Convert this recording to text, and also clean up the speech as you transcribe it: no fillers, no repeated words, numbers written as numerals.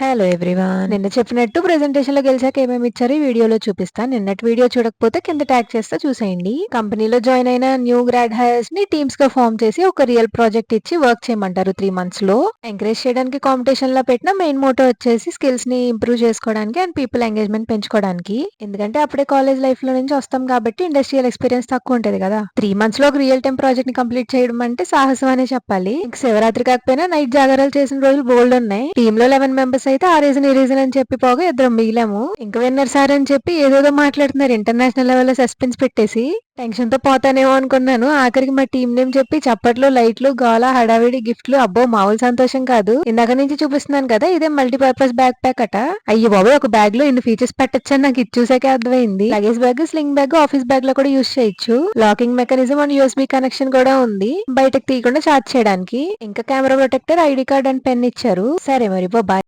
Hello everyone. నిన్న చెప్పినట్టు presentation లో గెలిచాక ఏమేమి ఇచ్చారు ఈ వీడియోలో చూపిస్తా. నిన్నటి వీడియో చూడకపోతే కింద ట్యాగ్ చేస్తా చూసేయండి. కంపెనీలో జాయిన్ అయిన న్యూ గ్రాడ్ హైర్స్ ని టీమ్స్ గా ఫామ్ చేసి ఒక రియల్ ప్రాజెక్ట్ ఇచ్చి వర్క్ చేయమంటారు 3 మంత్స్ లో. ఎంకరేజ్ చేయడానికి కాంపిటీషన్ లో పెట్టిన మెయిన్ మోటో వచ్చేసి స్కిల్స్ ని ఇంప్రూవ్ చేసుకోవడానికి అండ్ పీపుల్ ఎంగేజ్మెంట్ పెంచుకోవడానికి. ఎందుకంటే అప్పుడే కాలేజ్ లైఫ్ లో నుంచి వస్తాం కాబట్టి ఇండస్ట్రియల్ ఎక్స్పీరియన్స్ తక్కువ ఉంటది కదా. 3 మంత్స్ లో ఒక రియల్ టైం ప్రాజెక్ట్ ని కంప్లీట్ చేయడం అంటే సాహసం అనే చెప్పాలి. ఇంక శివరాత్రి కాకపోయినా నైట్ జాగారాలు చేసిన రోజులు బోల్డ్ ఉన్నాయి. టీమ్ లో 11 మెంబర్స్ అయితే ఆ రీజన్ ఈ రీజన్ అని చెప్పి పోగా ఇద్దరం మిగిలాము. ఇంక విన్నర్ సార్ అని చెప్పి ఏదేదో మాట్లాడుతున్నారు ఇంటర్నేషనల్ లెవెల్ లో సస్పెన్స్ పెట్టేసి. టెన్షన్ తో పోతానేమో అనుకున్నాను. ఆఖరికి మా టీం నేమ్ చెప్పి చప్పట్లు, లైట్లు, గోల, హడావిడి, గిఫ్ట్లు, అబ్బో మామూలు సంతోషం కాదు. ఇందాక నుంచి చూపిస్తున్నాను కదా ఇదే మల్టీపర్పస్ బ్యాక్ ప్యాక్ అట. అయ్యో బాబోయ్, ఒక బ్యాగ్ లో ఇన్ని ఫీచర్స్ పెట్టొచ్చని నాకు ఇది చూసాకే అర్థమైంది. Luggage bag, sling bag, office bag లో కూడా యూస్ చేయొచ్చు. Locking mechanism and USB connection కూడా ఉంది బయటకు తీయకుండా చార్జ్ చేయడానికి. ఇంకా camera protector, ID card and pen ఇచ్చారు. సరే మరి బాయ్.